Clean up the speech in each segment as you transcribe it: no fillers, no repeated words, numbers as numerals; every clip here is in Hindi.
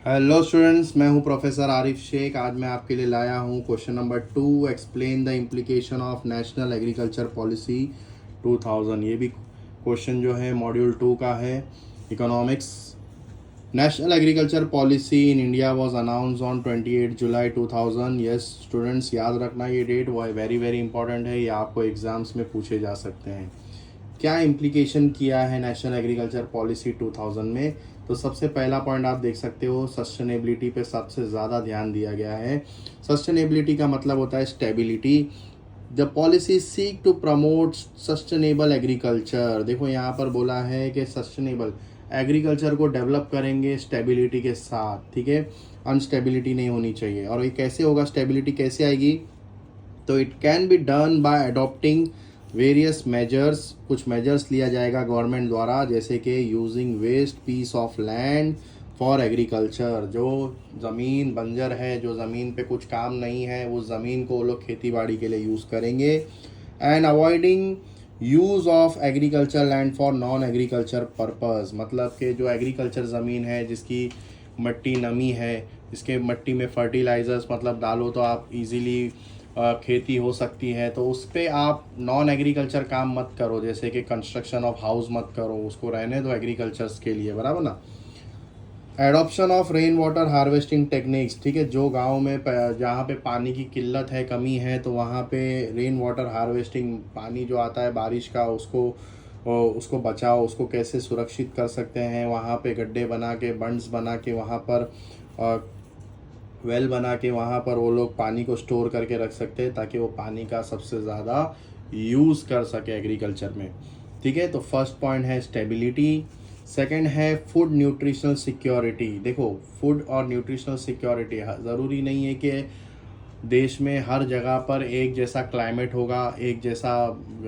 हेलो स्टूडेंट्स, मैं हूं प्रोफेसर आरिफ शेख। आज मैं आपके लिए लाया हूं question number 2, explain the implication of national agriculture policy 2000। ये भी क्वेश्चन जो है मॉड्यूल 2 का है, economics. National agriculture policy in India was announce on 28 July 2000। Yes students, याद रखना ये डेट, वो वेरी वेरी इंपॉर्टेंट है। ये आपको एग्जाम्स में पूछे जा सकते हैं। क्या इम्प्लीकेशन किया है नेशनल एग्रीकल्चर पॉलिसी 2000 में? तो सबसे पहला पॉइंट आप देख सकते हो, सस्टेनेबिलिटी पे सबसे ज़्यादा ध्यान दिया गया है। सस्टेनेबिलिटी का मतलब होता है stability. The policy seek to promote sustainable agriculture. देखो यहाँ पर बोला है कि सस्टेनेबल एग्रीकल्चर को डेवलप करेंगे स्टेबिलिटी के साथ, ठीक है। अनस्टेबिलिटी नहीं होनी चाहिए। और ये कैसे होगा, स्टेबिलिटी कैसे आएगी? तो it can be done by adopting various measures. कुछ मेजर्स लिया जाएगा गवर्नमेंट द्वारा, जैसे कि using waste piece of land for agriculture. जो ज़मीन बंजर है, जो ज़मीन पे कुछ काम नहीं है, उस ज़मीन को वो लोग खेती बाड़ी के लिए यूज़ करेंगे। And avoiding use of agriculture land for non agriculture purpose. मतलब कि जो एग्रीकल्चर ज़मीन है, जिसकी मट्टी नमी है, जिसके मट्टी में फर्टिलाइज़र्स मतलब डालो तो आप इजीली खेती हो सकती है, तो उस पर आप नॉन एग्रीकल्चर काम मत करो, जैसे कि कंस्ट्रक्शन ऑफ हाउस मत करो, उसको रहने दो एग्रीकल्चर्स के लिए, बराबर ना। Adoption of rain water harvesting techniques, ठीक है। जो गांव में जहाँ पे पानी की किल्लत है, कमी है, तो वहाँ पे रेन वाटर हार्वेस्टिंग, पानी जो आता है बारिश का, उसको बचाओ, उसको कैसे सुरक्षित कर सकते हैं। वहाँ पे गड्ढे बना के, बंड्स बना के, वहाँ पर वेल बना के, वहाँ पर वो लोग पानी को स्टोर करके रख सकते हैं, ताकि वो पानी का सबसे ज़्यादा यूज़ कर सके एग्रीकल्चर में, ठीक है। तो फर्स्ट पॉइंट है स्टेबिलिटी। सेकंड है फूड न्यूट्रिशनल सिक्योरिटी। देखो, फूड और न्यूट्रिशनल सिक्योरिटी, ज़रूरी नहीं है कि देश में हर जगह पर एक जैसा क्लाइमेट होगा, एक जैसा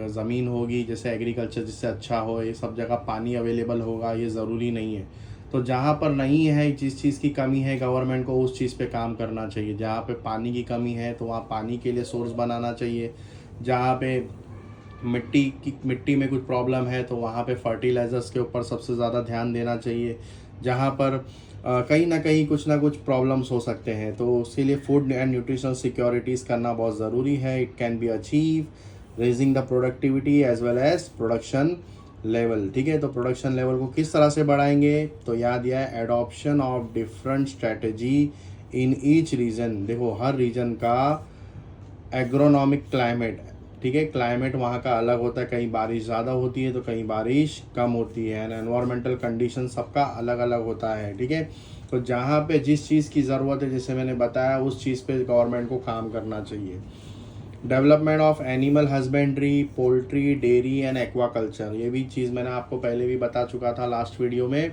ज़मीन होगी, जैसे एग्रीकल्चर जिससे अच्छा हो, ये सब जगह पानी अवेलेबल होगा, ये ज़रूरी नहीं है। तो जहाँ पर नहीं है, जिस चीज़ की कमी है, गवर्नमेंट को उस चीज़ पे काम करना चाहिए। जहाँ पे पानी की कमी है, तो वहाँ पानी के लिए सोर्स बनाना चाहिए। जहाँ पे मिट्टी में कुछ प्रॉब्लम है, तो वहाँ पे फर्टिलाइज़र्स के ऊपर सबसे ज़्यादा ध्यान देना चाहिए। जहाँ पर कहीं ना कहीं कुछ ना कुछ प्रॉब्लम्स हो सकते हैं, तो इसीलिए फूड एंड न्यूट्रिशनल सिक्योरिटीज़ करना बहुत ज़रूरी है। It can be achieve raising the productivity as well as production level, ठीक है। तो प्रोडक्शन लेवल को किस तरह से बढ़ाएंगे? तो याद दिया है, adoption of different strategy in each reason. देखो, हर रीजन का एग्रोनॉमिक क्लाइमेट, ठीक है, क्लाइमेट वहाँ का अलग होता है। कहीं बारिश ज़्यादा होती है तो कहीं बारिश कम होती है। एंड एनवायरमेंटल कंडीशन सबका अलग अलग होता है, ठीक है। तो जहाँ पे जिस चीज़ की ज़रूरत है, जैसे मैंने बताया, उस चीज़ पे गवर्नमेंट को काम करना चाहिए। Development of animal husbandry, poultry, dairy and aquaculture. ये भी चीज़ मैंने आपको पहले भी बता चुका था लास्ट वीडियो में,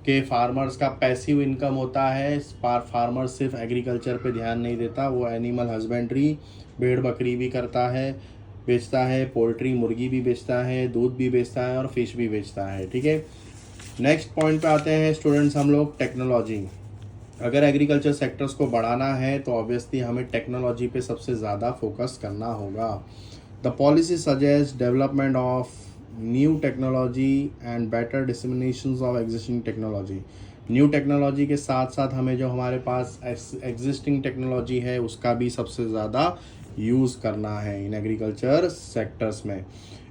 कि फार्मर्स का पैसिव इनकम होता है। फार्मर सिर्फ एग्रीकल्चर पे ध्यान नहीं देता, वो एनिमल हस्बेंड्री, भेड़ बकरी भी करता है, बेचता है, पोल्ट्री मुर्गी भी बेचता है, दूध भी बेचता है और फिश भी बेचता है, ठीक है। नेक्स्ट पॉइंट पे आते हैं स्टूडेंट्स हम लोग, टेक्नोलॉजी। अगर एग्रीकल्चर सेक्टर्स को बढ़ाना है तो ऑब्वियसली हमें टेक्नोलॉजी पे सबसे ज़्यादा फोकस करना होगा। The policy suggest development of new technology and better dissemination of existing technology. New technology के साथ साथ हमें जो हमारे पास एग्जिस्टिंग टेक्नोलॉजी है, उसका भी सबसे ज़्यादा यूज़ करना है इन एग्रीकल्चर सेक्टर्स में।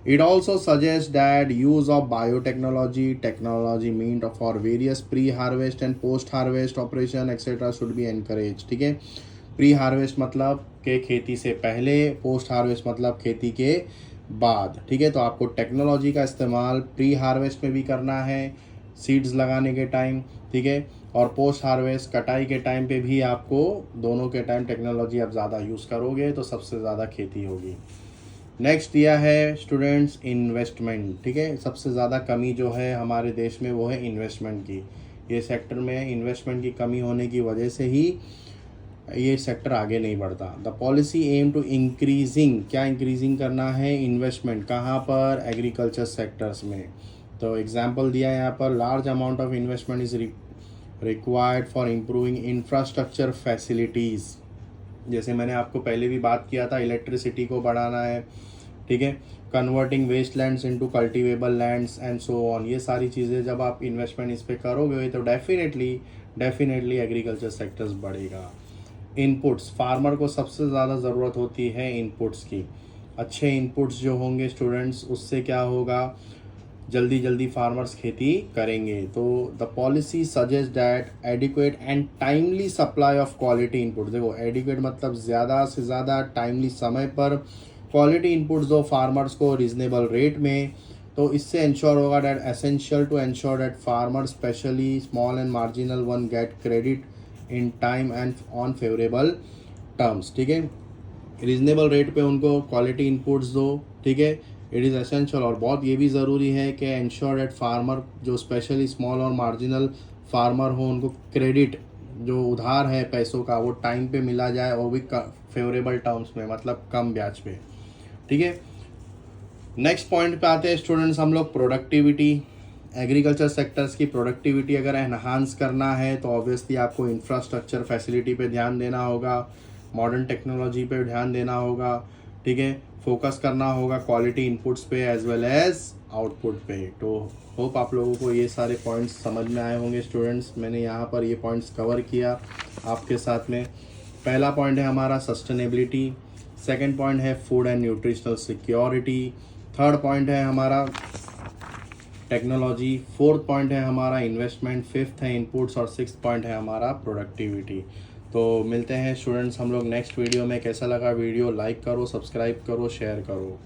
It also suggests that use of biotechnology, technology meant for various pre-harvest and post-harvest operation etc. should be encouraged, ठीक है। प्री हार्वेस्ट मतलब के खेती से पहले, पोस्ट हार्वेस्ट मतलब खेती के बाद, ठीक है। तो आपको टेक्नोलॉजी का इस्तेमाल प्री हार्वेस्ट में भी करना है, सीड्स लगाने के टाइम, ठीक है, और पोस्ट हार्वेस्ट कटाई के टाइम पे भी आपको, दोनों के टाइम टेक्नोलॉजी आप ज़्यादा यूज़ करोगे तो सबसे ज़्यादा खेती होगी। नेक्स्ट दिया है स्टूडेंट्स इन्वेस्टमेंट, ठीक है। सबसे ज़्यादा कमी जो है हमारे देश में वो है इन्वेस्टमेंट की। ये सेक्टर में इन्वेस्टमेंट की कमी होने की वजह से ही ये सेक्टर आगे नहीं बढ़ता। The policy aim to increasing, क्या इंक्रीजिंग करना है? इन्वेस्टमेंट। कहाँ पर? एग्रीकल्चर सेक्टर्स में। तो एग्जांपल दिया है यहाँ पर, large amount of investment is required for improving infrastructure facilities. जैसे मैंने आपको पहले भी बात किया था, इलेक्ट्रिसिटी को बढ़ाना है, ठीक है, converting waste lands into cultivable lands and so on. ये सारी चीज़ें जब आप इन्वेस्टमेंट इस पे करोगे तो डेफिनेटली डेफिनेटली एग्रीकल्चर सेक्टर्स बढ़ेगा। इनपुट्स, फार्मर को सबसे ज़्यादा ज़रूरत होती है इनपुट्स की। अच्छे इनपुट्स जो होंगे स्टूडेंट्स, उससे क्या होगा, जल्दी जल्दी फार्मर्स खेती करेंगे। तो the policy suggest that adequate and timely supply of quality input. देखो एडिक्वेट मतलब ज़्यादा से ज़्यादा, टाइमली समय पर क्वालिटी इनपुट्स दो फार्मर्स को रिजनेबल रेट में। तो इससे इंश्योर होगा that essential to ensure that farmer specially small and marginal one get credit in time and on favourable terms. ठीक है, रीजनेबल रेट पे उनको क्वालिटी इनपुट्स दो। ठीक है, इट इज़ एसेंशियल। और बहुत ये भी ज़रूरी है कि इंश्योर दैट फार्मर जो स्पेशली स्मॉल और मार्जिनल फार्मर हो, उनको क्रेडिट जो उधार है पैसों का वो टाइम पे मिला जाए, और भी फेवरेबल टर्म्स में, मतलब कम ब्याज पे। ठीक है, नेक्स्ट पॉइंट पे आते हैं स्टूडेंट्स हम लोग, प्रोडक्टिविटी। एग्रीकल्चर सेक्टर्स की प्रोडक्टिविटी अगर एनहांस करना है तो ऑब्वियसली आपको इंफ्रास्ट्रक्चर फैसिलिटी पे ध्यान देना होगा, मॉडर्न टेक्नोलॉजी पे ध्यान देना होगा। ठीक है, फोकस करना होगा क्वालिटी इनपुट्स पे एज वेल एज आउटपुट पे। तो होप आप लोगों को ये सारे पॉइंट्स समझ में आए होंगे स्टूडेंट्स। मैंने यहाँ पर ये पॉइंट्स कवर किया आपके साथ में। पहला पॉइंट है हमारा सस्टेनेबिलिटी, सेकंड पॉइंट है food and nutritional security, third point है हमारा टेक्नोलॉजी, फोर्थ पॉइंट है हमारा इन्वेस्टमेंट, फिफ्थ है इनपुट्स, और सिक्स्थ पॉइंट है हमारा प्रोडक्टिविटी। तो मिलते हैं स्टूडेंट्स हम लोग नेक्स्ट वीडियो में। कैसा लगा वीडियो, लाइक करो, सब्सक्राइब करो, शेयर करो।